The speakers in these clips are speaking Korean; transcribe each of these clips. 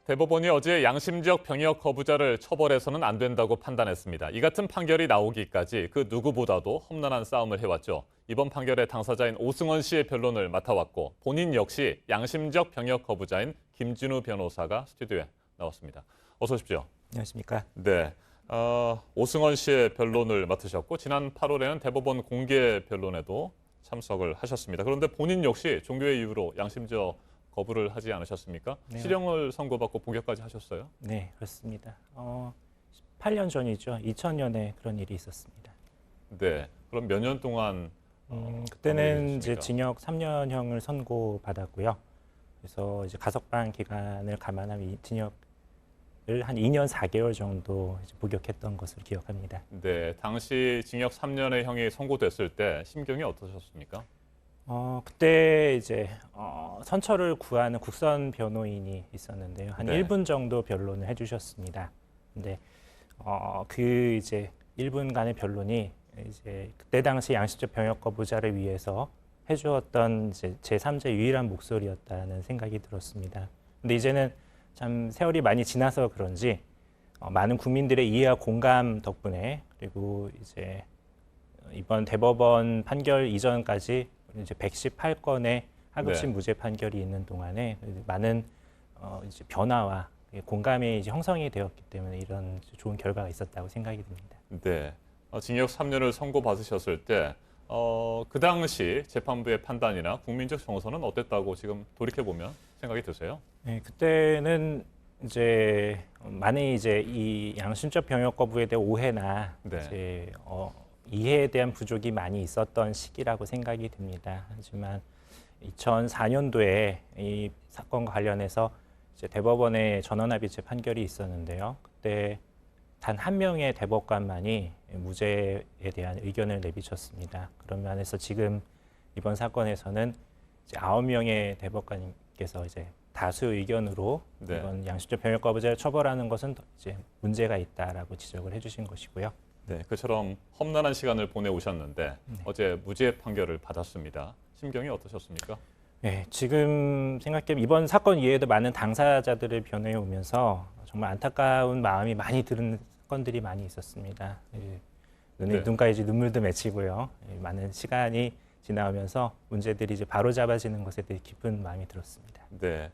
대법원이 어제 양심적 병역 거부자를 처벌해서는 안 된다고 판단했습니다. 이 같은 판결이 나오기까지 그 누구보다도 험난한 싸움을 해왔죠. 이번 판결의 당사자인 오승원 씨의 변론을 맡아왔고 본인 역시 양심적 병역 거부자인 김진우 변호사가 스튜디오에 나왔습니다. 어서 오십시오. 안녕하십니까. 네, 오승원 씨의 변론을 맡으셨고 지난 8월에는 대법원 공개 변론에도 참석을 하셨습니다. 그런데 본인 역시 종교의 이유로 양심적 거부를 하지 않으셨습니까? 네. 실형을 선고받고 복역까지 하셨어요? 네, 그렇습니다. 18년 전이죠. 2000년에 그런 일이 있었습니다. 네. 그럼 몇 년 동안 그때는 이제 감옥에 징역 3년형을 선고받았고요. 그래서 이제 가석방 기간을 감안하면 징역을 한 2년 4개월 정도 이제 복역했던 것으로 기억합니다. 네, 당시 징역 3년의 형이 선고됐을 때 심경이 어떠셨습니까? 그때 이제 선처를 구하는 국선 변호인이 있었는데요. 한 네. 1분 정도 변론을 해주셨습니다. 근데 그 이제 1분간의 변론이 이제 그때 당시 양심적 병역 거부자를 위해서 해주었던 이제 제3자 유일한 목소리였다는 생각이 들었습니다. 근데 이제는 참 세월이 많이 지나서 그런지 많은 국민들의 이해와 공감 덕분에 그리고 이제 이번 대법원 판결 이전까지 이제 118건의 하급심 네. 무죄 판결이 있는 동안에 많은 이제 변화와 공감이 이제 형성이 되었기 때문에 이런 좋은 결과가 있었다고 생각이 듭니다. 네. 징역 3년을 선고받으셨을 때 그 당시 재판부의 판단이나 국민적 정서는 어땠다고 지금 돌이켜보면 생각이 드세요? 네, 그때는 이제 많이 이제 이 양심적 병역 거부에 대한 오해나 네. 이제 이해에 대한 부족이 많이 있었던 시기라고 생각이 듭니다. 하지만 2004년도에 이 사건과 관련해서 이제 대법원의 전원합의체 판결이 있었는데요. 그때 단 한 명의 대법관만이 무죄에 대한 의견을 내비쳤습니다. 그런 면에서 지금 이번 사건에서는 이제 9명의 대법관님께서 이제 다수 의견으로 네. 이번 양심적 병역 거부자를 처벌하는 것은 이제 문제가 있다라고 지적을 해주신 것이고요. 네, 그처럼 험난한 시간을 보내오셨는데 어제 무죄 판결을 받았습니다. 심경이 어떠셨습니까? 네, 지금 생각해보면 이번 사건 이외에도 많은 당사자들을 변호해 오면서 정말 안타까운 마음이 많이 드는 사건들이 많이 있었습니다. 네. 눈가에 이제 눈물도 맺히고요. 많은 시간이 지나오면서 문제들이 이제 바로 잡아지는 것에 대해 기쁜 마음이 들었습니다. 네,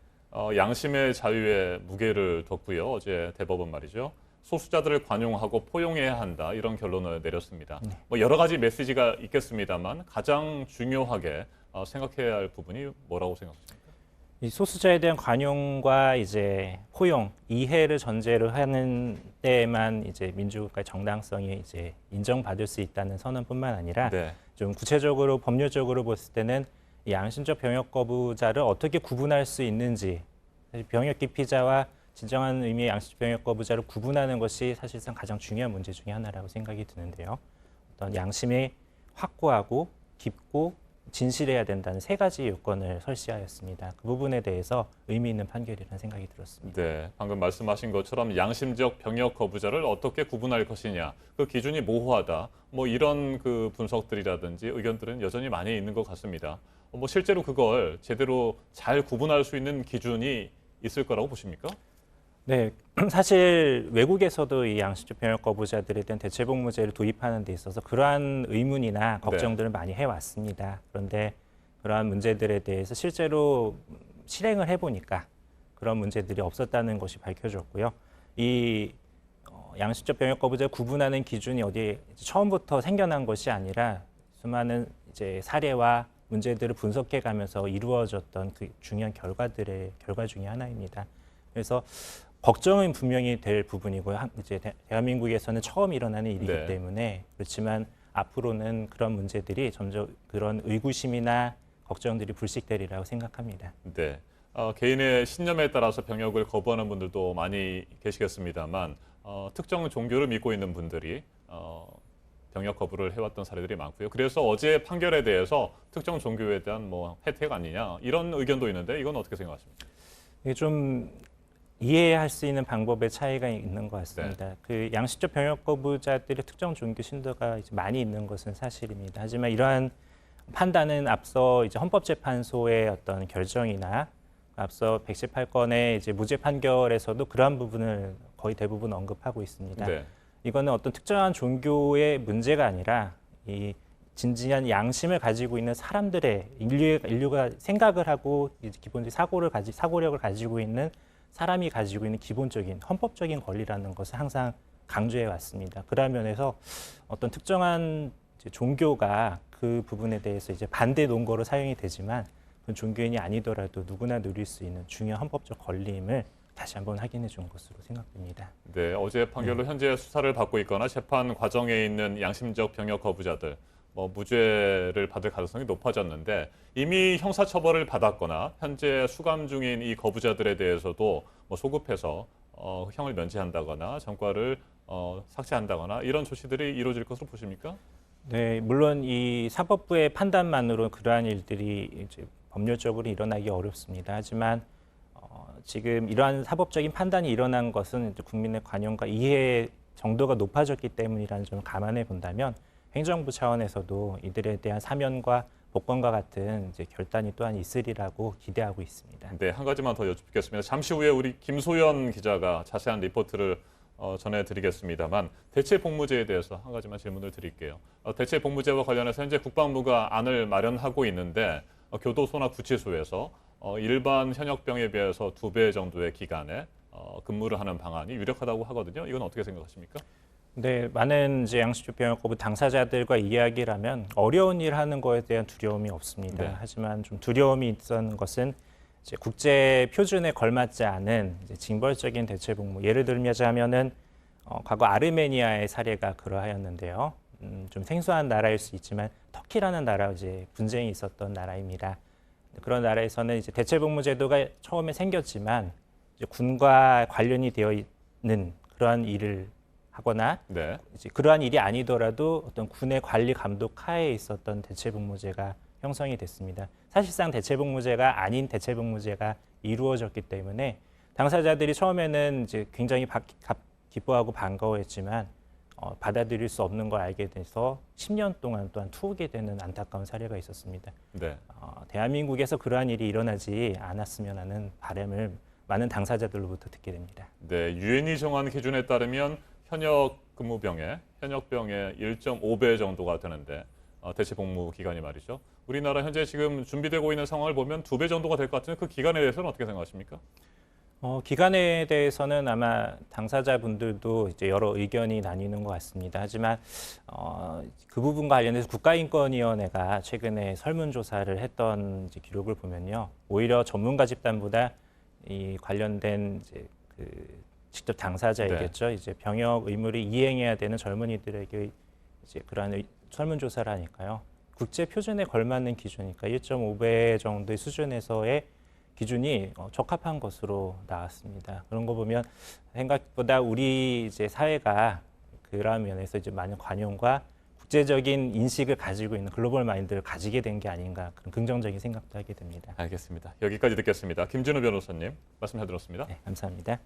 양심의 자유에 무게를 뒀고요. 어제 대법원 말이죠. 소수자들을 관용하고 포용해야 한다 이런 결론을 내렸습니다. 뭐 여러 가지 메시지가 있겠습니다만 가장 중요하게 생각해야 할 부분이 뭐라고 생각하십니까? 이 소수자에 대한 관용과 이제 포용, 이해를 전제로 하는 때에만 이제 민주국가의 정당성이 이제 인정받을 수 있다는 선언뿐만 아니라 네, 좀 구체적으로 법률적으로 봤을 때는 이 양심적 병역 거부자를 어떻게 구분할 수 있는지 사실 병역 기피자와 진정한 의미의 양심적 병역 거부자를 구분하는 것이 사실상 가장 중요한 문제 중에 하나라고 생각이 드는데요. 어떤 양심이 확고하고 깊고 진실해야 된다는 세 가지 요건을 설치하였습니다. 그 부분에 대해서 의미 있는 판결이라는 생각이 들었습니다. 네, 방금 말씀하신 것처럼 양심적 병역 거부자를 어떻게 구분할 것이냐, 그 기준이 모호하다, 뭐 이런 그 분석들이라든지 의견들은 여전히 많이 있는 것 같습니다. 뭐 실제로 그걸 제대로 잘 구분할 수 있는 기준이 있을 거라고 보십니까? 네, 사실 외국에서도 이 양심적 병역 거부자들에 대한 대체복무제를 도입하는 데 있어서 그러한 의문이나 걱정들을 많이 해왔습니다. 그런데 그러한 문제들에 대해서 실제로 실행을 해보니까 그런 문제들이 없었다는 것이 밝혀졌고요. 이 양심적 병역 거부자를 구분하는 기준이 어디에 처음부터 생겨난 것이 아니라 수많은 이제 사례와 문제들을 분석해가면서 이루어졌던 그 중요한 결과 중에 하나입니다. 그래서 걱정은 분명히 될 부분이고요. 이제 대한민국에서는 처음 일어나는 일이기 네. 때문에 그렇지만 앞으로는 그런 문제들이 점점 그런 의구심이나 걱정들이 불식되리라고 생각합니다. 네, 개인의 신념에 따라서 병역을 거부하는 분들도 많이 계시겠습니다만 특정 종교를 믿고 있는 분들이 병역 거부를 해왔던 사례들이 많고요. 그래서 어제 판결에 대해서 특정 종교에 대한 뭐 혜택 아니냐 이런 의견도 있는데 이건 어떻게 생각하십니까? 이게 좀 이해할 수 있는 방법의 차이가 있는 것 같습니다. 네. 그 양심적 병역 거부자들의 특정 종교 신도가 이제 많이 있는 것은 사실입니다. 하지만 이러한 판단은 앞서 이제 헌법재판소의 어떤 결정이나 앞서 118건의 이제 무죄 판결에서도 그러한 부분을 거의 대부분 언급하고 있습니다. 네. 이거는 어떤 특정한 종교의 문제가 아니라 이 진지한 양심을 가지고 있는 사람들의 인류가 생각을 하고 이제 기본적인 사고력을 가지고 있는 사람이 가지고 있는 기본적인 헌법적인 권리라는 것을 항상 강조해 왔습니다. 그런 면에서 어떤 특정한 이제 종교가 그 부분에 대해서 이제 반대 논거로 사용이 되지만 그 종교인이 아니더라도 누구나 누릴 수 있는 중요한 헌법적 권리임을 다시 한번 확인해 준 것으로 생각됩니다. 네, 어제 판결로 현재 수사를 받고 있거나 재판 과정에 있는 양심적 병역 거부자들 무죄를 받을 가능성이 높아졌는데 이미 형사처벌을 받았거나 현재 수감 중인 이 거부자들에 대해서도 소급해서 형을 면제한다거나 전과를 삭제한다거나 이런 조치들이 이루어질 것으로 보십니까? 네, 물론 이 사법부의 판단만으로 그러한 일들이 이제 법률적으로 일어나기 어렵습니다. 하지만 지금 이러한 사법적인 판단이 일어난 것은 이제 국민의 관용과 이해 정도가 높아졌기 때문이라는 점을 감안해 본다면 행정부 차원에서도 이들에 대한 사면과 복권과 같은 이제 결단이 또한 있으리라고 기대하고 있습니다. 네, 한 가지만 더 여쭙겠습니다. 잠시 후에 우리 김소연 기자가 자세한 리포트를 전해드리겠습니다만 대체 복무제에 대해서 한 가지만 질문을 드릴게요. 대체 복무제와 관련해서 현재 국방부가 안을 마련하고 있는데 교도소나 구치소에서 일반 현역병에 비해서 2배 정도의 기간에 근무를 하는 방안이 유력하다고 하거든요. 이건 어떻게 생각하십니까? 네, 많은 이제 양심적 병역 거부 당사자들과 이야기를 하면 어려운 일 하는 거에 대한 두려움이 없습니다. 네. 하지만 좀 두려움이 있었던 것은 이제 국제 표준에 걸맞지 않은 이제 징벌적인 대체 복무. 예를 들자면은 과거 아르메니아의 사례가 그러하였는데요. 좀 생소한 나라일 수 있지만 터키라는 나라 이제 분쟁이 있었던 나라입니다. 그런 나라에서는 이제 대체 복무 제도가 처음에 생겼지만 이제 군과 관련이 되어 있는 그러한 일을 하거나 네. 이제 그러한 일이 아니더라도 어떤 군의 관리 감독 하에 있었던 대체복무제가 형성이 됐습니다. 사실상 대체복무제가 아닌 대체복무제가 이루어졌기 때문에 당사자들이 처음에는 이제 굉장히 기뻐하고 반가워했지만 받아들일 수 없는 걸 알게 돼서 10년 동안 또한 투옥이 되는 안타까운 사례가 있었습니다. 네. 대한민국에서 그러한 일이 일어나지 않았으면 하는 바람을 많은 당사자들로부터 듣게 됩니다. 네, 유엔이 정한 기준에 따르면 현역 근무병의 현역병의 1.5배 정도가 되는데 대체 복무 기간이 말이죠. 우리나라 현재 지금 준비되고 있는 상황을 보면 2배 정도가 될 것 같은데 그 기간에 대해서는 어떻게 생각하십니까? 기간에 대해서는 아마 당사자분들도 이제 여러 의견이 나뉘는 것 같습니다. 하지만 그 부분과 관련해서 국가인권위원회가 최근에 설문조사를 했던 이제 기록을 보면요, 오히려 전문가 집단보다 이 관련된 이제 직접 당사자이겠죠. 네. 이제 병역 의무를 이행해야 되는 젊은이들에게 이제 그러한 설문조사를 하니까요, 국제 표준에 걸맞는 기준이니까 1.5배 정도의 수준에서의 기준이 적합한 것으로 나왔습니다. 그런 거 보면 생각보다 우리 이제 사회가 그러한 면에서 이제 많은 관용과 국제적인 인식을 가지고 있는 글로벌 마인드를 가지게 된 게 아닌가, 그런 긍정적인 생각도 하게 됩니다. 알겠습니다. 여기까지 듣겠습니다. 김진우 변호사님 말씀 잘 들었습니다. 네, 감사합니다.